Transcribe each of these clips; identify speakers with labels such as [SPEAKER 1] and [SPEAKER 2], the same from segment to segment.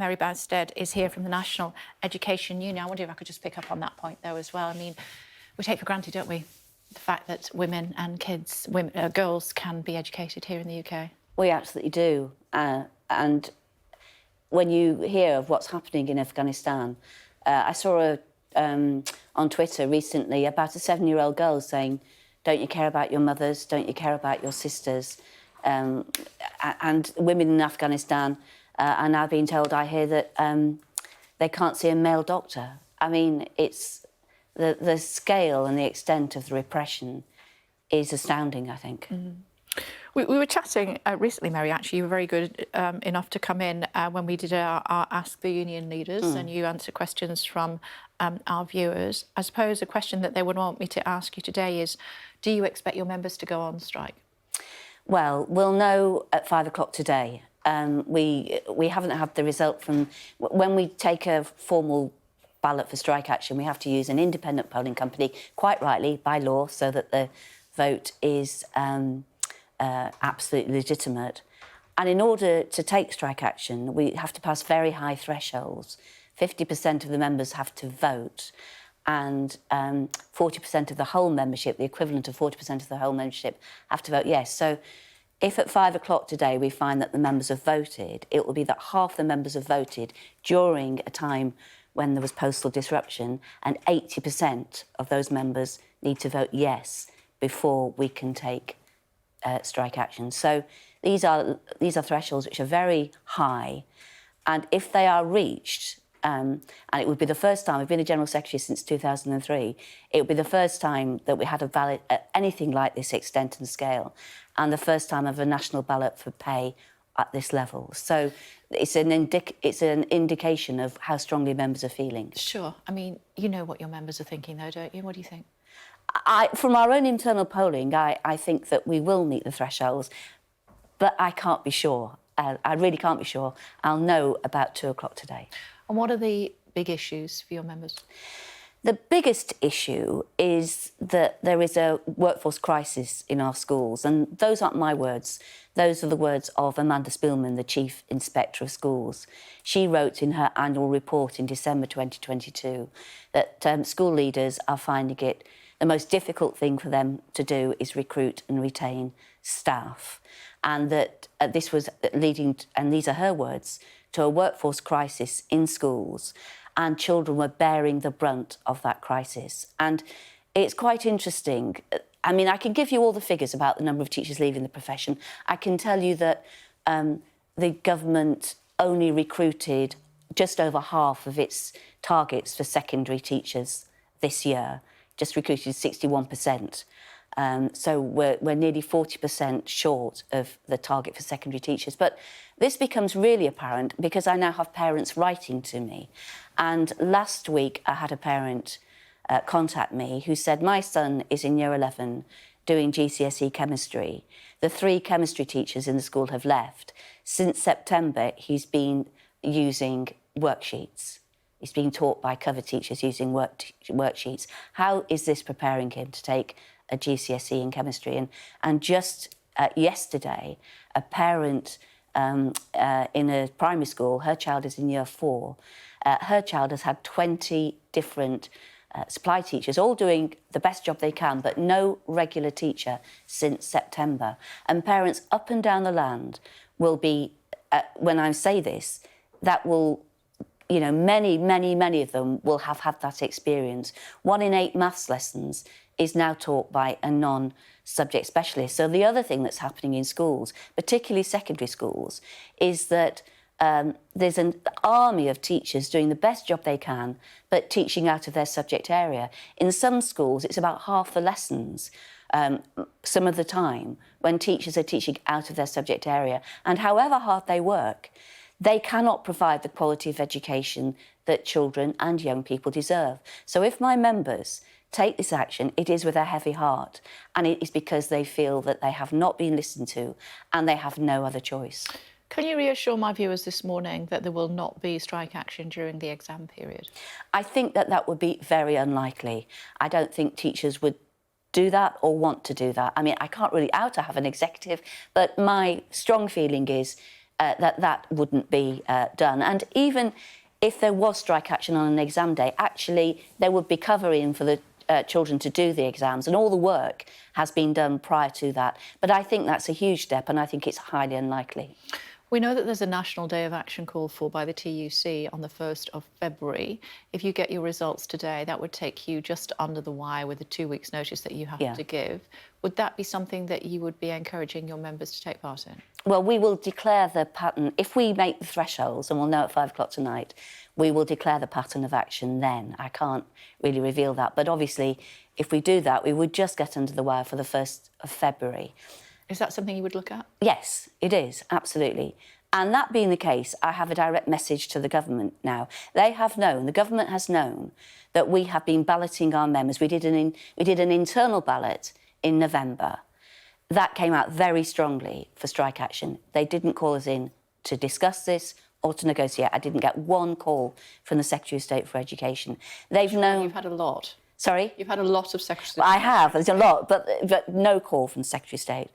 [SPEAKER 1] Mary Bousted is here from the National Education Union. I wonder if I could just pick up on that point, though, as well. I mean, we take for granted, don't we, the fact that women and kids, girls can be educated here in the UK?
[SPEAKER 2] We absolutely do. And when you hear of what's happening in Afghanistan, I saw on Twitter recently about a 7-year-old girl saying, "Don't you care about your mothers? Don't you care about your sisters?" And women in Afghanistan are now being told, I hear, that they can't see a male doctor. I mean, it's the scale and the extent of the repression is astounding, I think.
[SPEAKER 1] Mm. We were chatting recently, Mary, actually. You were very good enough to come in when we did our Ask the Union Leaders, and you answered questions from our viewers. I suppose a question that they would want me to ask you today is, do you expect your members to go on strike?
[SPEAKER 2] Well, we'll know at 5 o'clock today. We haven't had the result from... When we take a formal ballot for strike action, we have to use an independent polling company, quite rightly, by law, so that the vote is absolutely legitimate. And in order to take strike action, we have to pass very high thresholds. 50% of the members have to vote, and 40% of the whole membership, the equivalent of 40% of the whole membership, have to vote yes. So if at 5 o'clock today we find that the members have voted, it will be that half the members have voted during a time when there was postal disruption, and 80% of those members need to vote yes before we can take strike action. So these are thresholds which are very high, and if they are reached, and it would be the first time, I've been a General Secretary since 2003, it would be the first time that we had a ballot at anything like this extent and scale, and the first time of a national ballot for pay at this level. So it's an indication of how strongly members are feeling.
[SPEAKER 1] Sure. I mean, you know what your members are thinking, though, don't you? What do you think?
[SPEAKER 2] From our own internal polling, I think that we will meet the thresholds, but I can't be sure. I really can't be sure. I'll know about 2 o'clock today.
[SPEAKER 1] And what are the big issues for your members?
[SPEAKER 2] The biggest issue is that there is a workforce crisis in our schools, and those aren't my words. Those are the words of Amanda Spielman, the Chief Inspector of Schools. She wrote in her annual report in December 2022 that school leaders are finding it the most difficult thing for them to do is recruit and retain staff, and that this was leading, and these are her words, to a workforce crisis in schools, and children were bearing the brunt of that crisis. And it's quite interesting. I mean, I can give you all the figures about the number of teachers leaving the profession. I can tell you that the government only recruited just over half of its targets for secondary teachers this year, just recruited 61%. So we're nearly 40% short of the target for secondary teachers. But this becomes really apparent because I now have parents writing to me. And last week I had a parent contact me who said, my son is in year 11 doing GCSE chemistry. The 3 chemistry teachers in the school have left. Since September, he's been using worksheets. He's being taught by cover teachers using worksheets. How is this preparing him to take a GCSE in chemistry? And just yesterday, a parent in a primary school, her child is in year 4, her child has had 20 different supply teachers, all doing the best job they can, but no regular teacher since September. And parents up and down the land will be, when I say this, that will... You know, many of them will have had that experience. 1 in 8 maths lessons is now taught by a non-subject specialist. So the other thing that's happening in schools, particularly secondary schools, is that there's an army of teachers doing the best job they can, but teaching out of their subject area. In some schools, it's about half the lessons some of the time when teachers are teaching out of their subject area. And however hard they work, they cannot provide the quality of education that children and young people deserve. So if my members take this action, it is with a heavy heart, and it is because they feel that they have not been listened to and they have no other choice.
[SPEAKER 1] Can you reassure my viewers this morning that there will not be strike action during the exam period?
[SPEAKER 2] I think that would be very unlikely. I don't think teachers would do that or want to do that. I mean, I can't really out to have an executive, but my strong feeling is that wouldn't be done. And even if there was strike action on an exam day, actually there would be cover in for the children to do the exams, and all the work has been done prior to that. But I think that's a huge step, and I think it's highly unlikely.
[SPEAKER 1] We know that there's a National Day of Action called for by the TUC on the 1st of February. If you get your results today, that would take you just under the wire with the 2 weeks' notice that you have to give. Would that be something that you would be encouraging your members to take part in?
[SPEAKER 2] Well, we will declare the pattern. If we make the thresholds, and we'll know at 5 o'clock tonight, we will declare the pattern of action then. I can't really reveal that. But obviously, if we do that, we would just get under the wire for the 1st of February.
[SPEAKER 1] Is that something you would look at?
[SPEAKER 2] Yes, it is, absolutely. And that being the case, I have a direct message to the government now. They have known, the government has known, that we have been balloting our members. We did an internal ballot in November. That came out very strongly for strike action. They didn't call us in to discuss this or to negotiate. I didn't get one call from the Secretary of State for Education. They've known...
[SPEAKER 1] You've had a lot.
[SPEAKER 2] Sorry?
[SPEAKER 1] You've had a lot of Secretaries.
[SPEAKER 2] I have, there's a lot, but no call from the Secretary of State.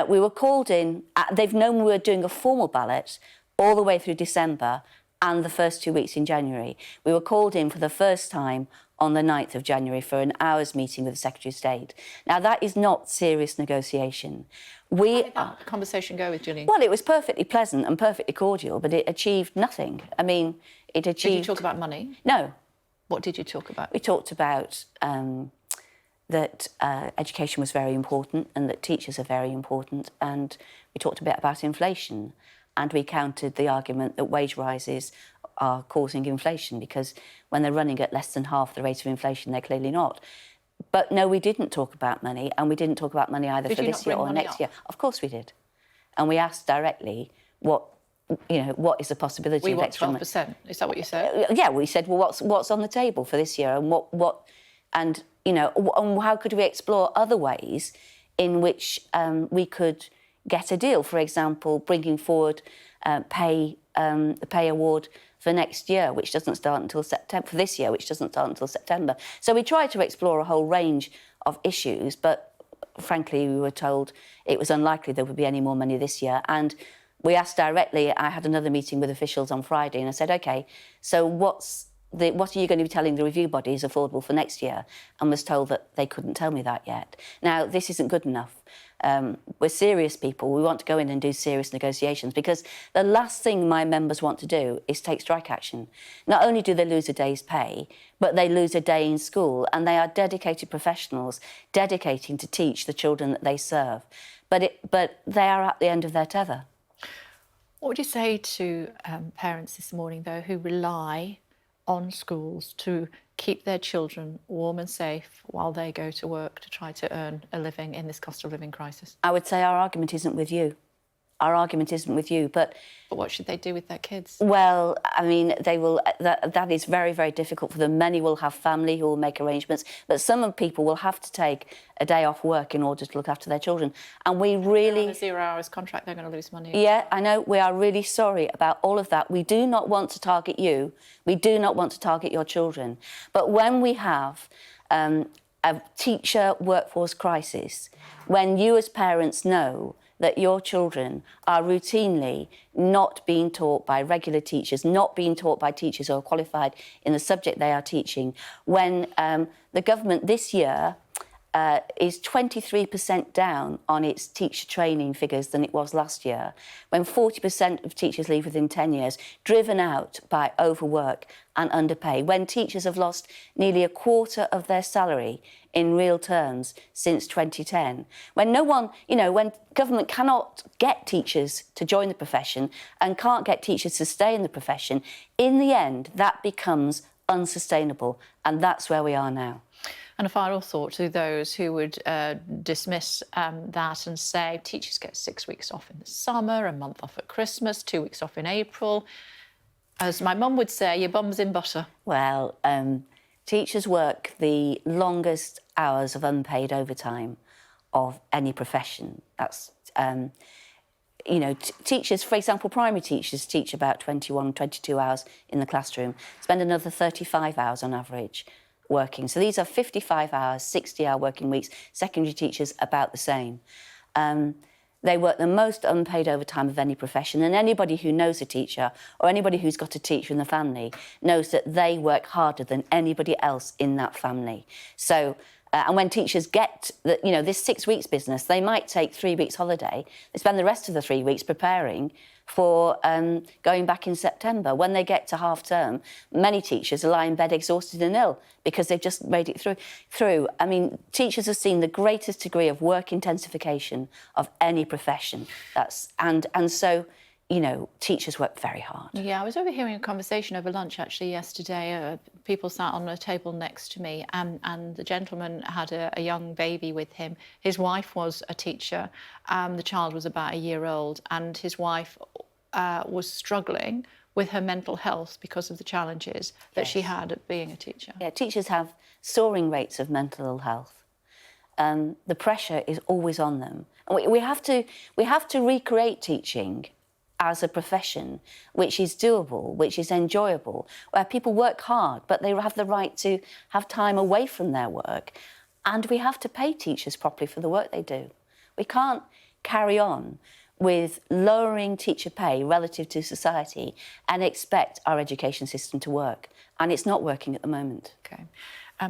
[SPEAKER 2] We were called in, they've known we were doing a formal ballot all the way through December and the first 2 weeks in January. We were called in for the first time on the 9th of January for an hour's meeting with the Secretary of State. Now, that is not serious negotiation.
[SPEAKER 1] How did that conversation go with Gillian?
[SPEAKER 2] Well, it was perfectly pleasant and perfectly cordial, but it achieved nothing. I mean, it achieved...
[SPEAKER 1] Did you talk about money?
[SPEAKER 2] No.
[SPEAKER 1] What did you talk about?
[SPEAKER 2] We talked about that education was very important and that teachers are very important, and we talked a bit about inflation, and we countered the argument that wage rises are causing inflation, because when they're running at less than half the rate of inflation, they're clearly not. But no, we didn't talk about money, and we didn't talk about money either for this year or next year. Of course we did. And we asked directly what is the possibility of extra money?
[SPEAKER 1] 12%. Is that what you said?
[SPEAKER 2] Yeah, we said, well, what's on the table for this year, and and how could we explore other ways in which we could get a deal? For example, bringing forward the pay award for next year, which doesn't start until September. For this year, which doesn't start until September. So we tried to explore a whole range of issues, but frankly, we were told it was unlikely there would be any more money this year. And we asked directly. I had another meeting with officials on Friday, and I said, OK, so what are you going to be telling the review body is affordable for next year? And was told that they couldn't tell me that yet. Now, this isn't good enough. We're serious people. We want to go in and do serious negotiations, because the last thing my members want to do is take strike action. Not only do they lose a day's pay, but they lose a day in school, and they are dedicated professionals dedicating to teach the children that they serve. But they are at the end of their tether.
[SPEAKER 1] What would you say to parents this morning, though, who rely on schools to keep their children warm and safe while they go to work to try to earn a living in this cost of living crisis?
[SPEAKER 2] I would say our argument isn't with you. Our argument isn't with you, but
[SPEAKER 1] what should they do with their kids?
[SPEAKER 2] Well, I mean, they will. That is very, very difficult for them. Many will have family who will make arrangements, but some people will have to take a day off work in order to look after their children. And we really...
[SPEAKER 1] On a 0 hours contract, they're going to lose money.
[SPEAKER 2] Yeah, I know. We are really sorry about all of that. We do not want to target you. We do not want to target your children. But when we have a teacher workforce crisis, when you as parents know that your children are routinely not being taught by regular teachers, not being taught by teachers who are qualified in the subject they are teaching, when the government this year is 23% down on its teacher training figures than it was last year, when 40% of teachers leave within 10 years, driven out by overwork and underpay, when teachers have lost nearly a quarter of their salary in real terms since 2010, when no one, when government cannot get teachers to join the profession and can't get teachers to stay in the profession, in the end, that becomes unsustainable. And that's where we are now.
[SPEAKER 1] And a final thought to those who would dismiss that and say teachers get 6 weeks off in the summer, a month off at Christmas, 2 weeks off in April. As my mum would say, your bum's in butter.
[SPEAKER 2] Well, teachers work the longest hours of unpaid overtime of any profession. That's, teachers, for example, primary teachers teach about 21, 22 hours in the classroom, spend another 35 hours on average working. So these are 55 hours, 60-hour working weeks. Secondary teachers, about the same. They work the most unpaid overtime of any profession, and anybody who knows a teacher or anybody who's got a teacher in the family knows that they work harder than anybody else in that family. So, and when teachers get, this 6 weeks business, they might take 3 weeks holiday. They spend the rest of the 3 weeks preparing for going back in September. When they get to half term, many teachers lie in bed exhausted and ill because they've just made it through. I mean, teachers have seen the greatest degree of work intensification of any profession. And so, teachers work very hard.
[SPEAKER 1] Yeah, I was overhearing a conversation over lunch actually yesterday. People sat on a table next to me, and the gentleman had a young baby with him. His wife was a teacher. The child was about a year old, and his wife was struggling with her mental health because of the challenges that she had at being a teacher.
[SPEAKER 2] Yeah, teachers have soaring rates of mental ill health. The pressure is always on them. And we have to recreate teaching as a profession which is doable, which is enjoyable, where people work hard, but they have the right to have time away from their work. And we have to pay teachers properly for the work they do. We can't carry on with lowering teacher pay relative to society and expect our education system to work. And it's not working at the moment.
[SPEAKER 1] Okay.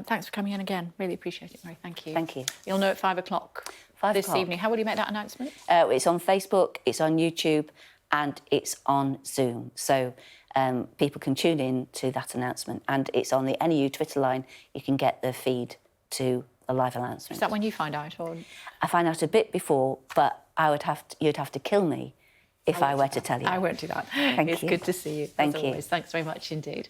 [SPEAKER 1] Thanks for coming in again. Really appreciate it, Mary. Thank you.
[SPEAKER 2] Thank you.
[SPEAKER 1] You'll know at 5 o'clock this evening. How will you make that announcement?
[SPEAKER 2] It's on Facebook, it's on YouTube, and it's on Zoom. So people can tune in to that announcement. And it's on the NEU Twitter line. You can get the feed to the live announcement.
[SPEAKER 1] Is that when you find out? Or?
[SPEAKER 2] I find out a bit before, but you'd have to kill me if I were to tell you.
[SPEAKER 1] I won't do that.
[SPEAKER 2] Thank you.
[SPEAKER 1] It's good to see you.
[SPEAKER 2] Thank
[SPEAKER 1] as
[SPEAKER 2] you.
[SPEAKER 1] always. Thanks very much indeed.